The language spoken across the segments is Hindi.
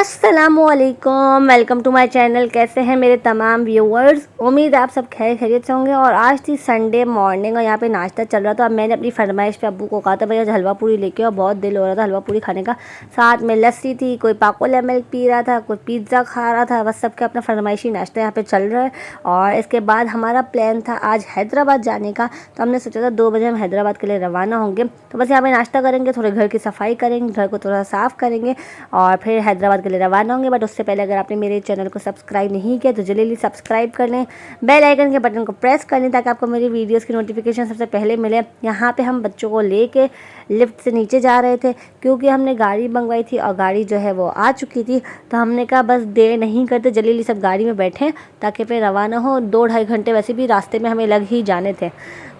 अस्सलामुअलैकुम, वेलकम टू माय चैनल। कैसे हैं मेरे तमाम व्यूअर्स। उम्मीद है आप सब खैरियत से होंगे। और आज थी संडे मॉर्निंग और यहाँ पे नाश्ता चल रहा था। अब मैंने अपनी फरमाइश पे अब्बू को कहा था भैया हलवा पूरी लेके आओ, बहुत दिल हो रहा था हलवा पूरी खाने का। साथ में लस्सी थी, कोई पाकोला मिल्क पी रहा था, कोई पिज़्ज़ा खा रहा था। बस सबका अपना फरमाइशी नाश्ता यहाँ पर चल रहा है। और इसके बाद हमारा प्लान था आज हैदराबाद जाने का। तो हमने सोचा था 2 बजे हम हैदराबाद के लिए रवाना होंगे। तो बस यहाँ पर नाश्ता करेंगे, थोड़े घर की सफाई करेंगे, घर को थोड़ा साफ़ करेंगे और फिर हैदराबाद के लिए रवाना होंगे। बट उससे पहले अगर आपने मेरे चैनल को सब्सक्राइब नहीं किया तो जल्दी सब्सक्राइब कर लें, बेल आइकन के बटन को प्रेस कर लें ताकि आपको मेरी वीडियोस की नोटिफिकेशन सबसे पहले मिले। यहाँ पे हम बच्चों को लेके लिफ्ट से नीचे जा रहे थे क्योंकि हमने गाड़ी मंगवाई थी और गाड़ी जो है वो आ चुकी थी। तो हमने कहा बस देर नहीं करते, जल्दी सब गाड़ी में बैठें ताकि फिर रवाना हो। 2-2.5 घंटे वैसे भी रास्ते में हमें लग ही जाने थे।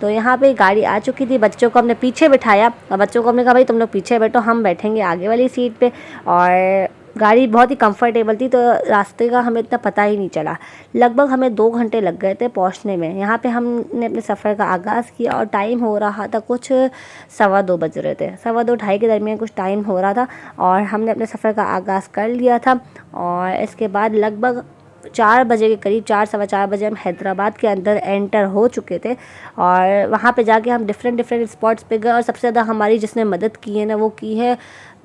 तो यहाँ पे गाड़ी आ चुकी थी, बच्चों को हमने पीछे बिठाया और बच्चों को हमने कहा भाई तुम लोग पीछे बैठो, हम बैठेंगे आगे वाली सीट पे। और गाड़ी बहुत ही कंफर्टेबल थी तो रास्ते का हमें इतना पता ही नहीं चला। लगभग हमें 2 घंटे लग गए थे पहुंचने में। यहाँ पे हमने अपने सफ़र का आगाज़ किया और टाइम हो रहा था कुछ 2:15 बज रहे थे, 2:15-2:30 के दरमियान कुछ टाइम हो रहा था। और हमने अपने सफ़र का आगाज़ कर लिया था। और इसके बाद लगभग 4 बजे के करीब, 4-4:15 बजे हम हैदराबाद के अंदर एंटर हो चुके थे। और वहाँ पे जाके हम डिफरेंट स्पॉट्स पे गए। और सबसे ज़्यादा हमारी जिसने मदद की है ना वो की है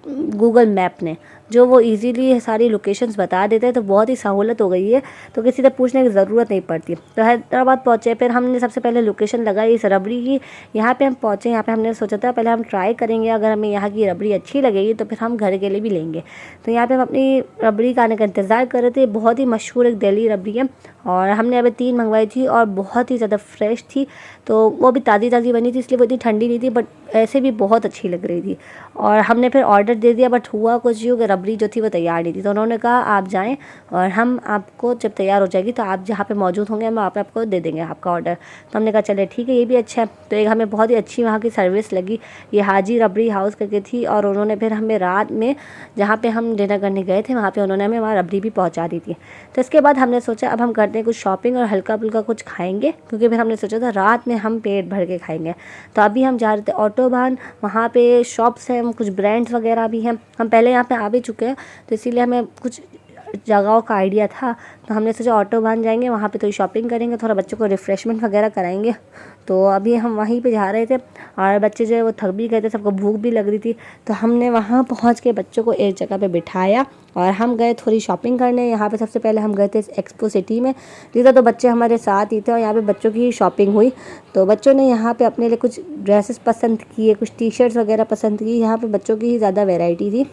गूगल मैप ने, जो वो इजीली सारी लोकेशंस बता देते हैं। तो बहुत ही सहूलत हो गई है, तो किसी से पूछने की ज़रूरत नहीं पड़ती। तो हैदराबाद पहुँचे, फिर हमने सबसे पहले लोकेशन लगाई इस रबड़ी की। यहाँ पे हम पहुँचे, यहाँ पे हमने सोचा था पहले हम ट्राई करेंगे, अगर हमें यहाँ की रबड़ी अच्छी लगेगी तो फिर हम घर के लिए भी लेंगे। तो यहाँ पर हम अपनी रबड़ी का आने का इंतज़ार कर रहे थे। बहुत ही मशहूर एक दिल्ली रबड़ी है और हमने अभी 3 मंगवाई थी और बहुत ही ज़्यादा फ्रेश थी। तो वो भी ताज़ी बनी थी, इसलिए वो इतनी ठंडी नहीं थी, बट ऐसे भी बहुत अच्छी लग रही थी। और हमने फिर ऑर्डर दे दिया, बट हुआ कुछ यूँ कि रबड़ी जो थी वो तैयार नहीं थी। तो उन्होंने कहा आप जाएं और हम आपको जब तैयार हो जाएगी तो आप जहाँ पे मौजूद होंगे हम आपको दे देंगे आपका ऑर्डर। तो हमने कहा चले ठीक है, ये भी अच्छा है। तो एक हमें बहुत ही अच्छी वहाँ की सर्विस लगी, ये हाजी रबड़ी हाउस करके थी। और उन्होंने फिर हमें रात में जहाँ पर हम डिनर करने गए थे वहाँ पर उन्होंने हमें वहाँ रबड़ी भी पहुँचा दी थी। तो इसके बाद हमने सोचा अब हम करते हैं कुछ शॉपिंग और हल्का फुल्का कुछ खाएँगे, क्योंकि फिर हमने सोचा था रात में हम पेट भर के खाएँगे। तो अभी हम जा रहे थे ऑटोबान, वहाँ पे शॉप्स हैं, कुछ ब्रांड्स वगैरह भी हैं। हम पहले यहाँ पे आ भी चुके हैं तो इसीलिए हमें कुछ जगहों का आइडिया था। तो हमने सोचा ऑटोबान जाएंगे, वहाँ पे थोड़ी शॉपिंग करेंगे, थोड़ा बच्चों को रिफ़्रेशमेंट वगैरह कराएंगे। तो अभी हम वहीं पे जा रहे थे और बच्चे जो है वो थक भी गए थे, सबको भूख भी लग रही थी। तो हमने वहाँ पहुँच के बच्चों को एक जगह पे बिठाया और हम गए थोड़ी शॉपिंग करने। यहाँ पे सबसे पहले हम गए थे एक्सपो सिटी में, जिधर तो बच्चे हमारे साथ ही थे और यहाँ पे बच्चों की ही शॉपिंग हुई। तो बच्चों ने यहाँ पे अपने लिए कुछ ड्रेसेस पसंद किए, कुछ टी-शर्ट्स वगैरह पसंद की। यहाँ पे बच्चों की ही ज़्यादा वैरायटी थी।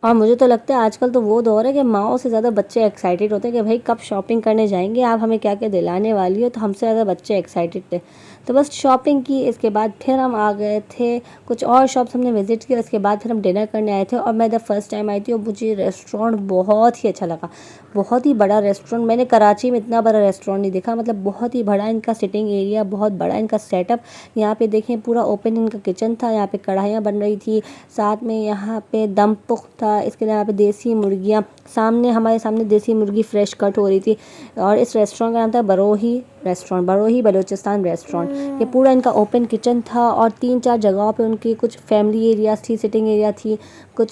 और मुझे तो लगता है आजकल तो वो दौर है कि माओ से ज़्यादा बच्चे एक्साइटेड होते हैं कि भाई कब शॉपिंग करने जाएंगे, आप हमें क्या क्या दिलाने वाली हो। तो हमसे ज़्यादा बच्चे एक्साइटेड थे। तो बस शॉपिंग की, इसके बाद फिर हम आ गए थे, कुछ और शॉप्स हमने विज़िट किया। उसके बाद फिर हम डिनर करने आए थे और मैं द फर्स्ट टाइम आई थी और मुझे रेस्टोरेंट बहुत ही अच्छा लगा। बहुत ही बड़ा रेस्टोरेंट, मैंने कराची में इतना बड़ा रेस्टोरेंट नहीं देखा। मतलब बहुत ही बड़ा इनका सिटिंग एरिया, बहुत बड़ा इनका सेटअप। यहाँ पे देखें पूरा ओपन इनका किचन था, यहाँ पे कढ़ाइयाँ बन रही थी, साथ में यहाँ पे दम पुख्त था। इसके अलावा यहाँ पे देसी मुर्गियाँ, हमारे सामने देसी मुर्गी फ्रेश कट हो रही थी। और इस रेस्टोरेंट का नाम था बरोही रेस्टोरेंट, बरोही बलूचिस्तान रेस्टोरेंट। ये पूरा इनका ओपन किचन था और 3-4 जगहों पे उनकी कुछ फैमिली एरियाज थी, सिटिंग एरिया थी, कुछ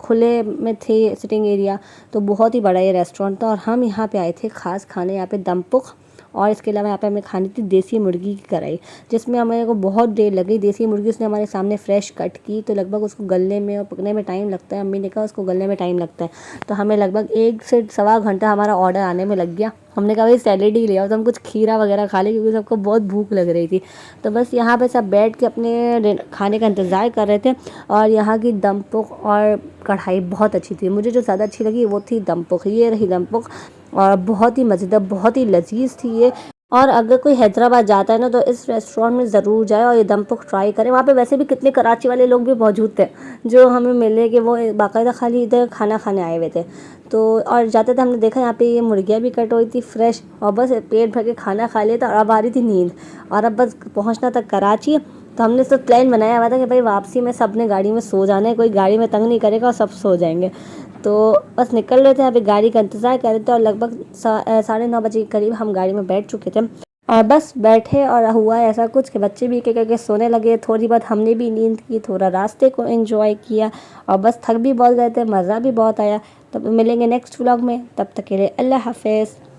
खुले में थे सिटिंग एरिया। तो बहुत ही बड़ा ये रेस्टोरेंट था और हम यहाँ पे आए थे ख़ास खाने, यहाँ पे दम पुख्त। और इसके अलावा यहाँ पे हमें खानी थी देसी मुर्गी की कढ़ाई, जिसमें हमें को बहुत देर लगी। देसी मुर्गी उसने हमारे सामने फ्रेश कट की, तो लगभग उसको गलने में और पकने में टाइम लगता है। अम्मी ने कहा उसको गलने में टाइम लगता है। तो हमें लगभग 1 से सवा घंटा हमारा ऑर्डर आने में लग गया। हमने कहा भाई सैलेड ही ले आओ, तो हम कुछ खीरा वगैरह खा लें क्योंकि सबको बहुत भूख लग रही थी। तो बस यहाँ पे सब बैठ के अपने खाने का इंतज़ार कर रहे थे। और यहाँ की दम पुख्त और कढ़ाई बहुत अच्छी थी। मुझे जो ज़्यादा अच्छी लगी वो थी दम पुख्त। ये रही दम पुख्त और बहुत ही मज़ेदार, बहुत ही लजीज थी ये। और अगर कोई हैदराबाद जाता है ना तो इस रेस्टोरेंट में ज़रूर जाए और ये दम पुख्त ट्राई करें। वहाँ पे वैसे भी कितने कराची वाले लोग भी मौजूद थे जो हमें मिले कि वो बाकायदा खाली इधर खाना खाने आए हुए थे। तो और जाते थे हमने देखा यहाँ पे ये मुर्गियाँ भी कट हुई थी फ्रेश, और बस पेट भर के खाना खा लिया था और अब आ रही थी नींद। और अब बस पहुँचना था कराची। तो हमने सब प्लान बनाया हुआ था कि भाई वापसी में सब ने गाड़ी में सो जाना है, कोई गाड़ी में तंग नहीं करेगा और सब सो जाएंगे। तो बस निकल रहे थे, अभी गाड़ी का इंतज़ार कर रहे थे और लगभग 9:30 बजे के करीब हम गाड़ी में बैठ चुके थे। और बस बैठे और हुआ ऐसा कुछ कि बच्चे भी एक करके सोने लगे, थोड़ी बहुत हमने भी नींद की, थोड़ा रास्ते को एंजॉय किया और बस थक भी बहुत गए थे, मज़ा भी बहुत आया। तब मिलेंगे नेक्स्ट व्लॉग में, तब तक के लिए अल्लाह हाफ़िज़।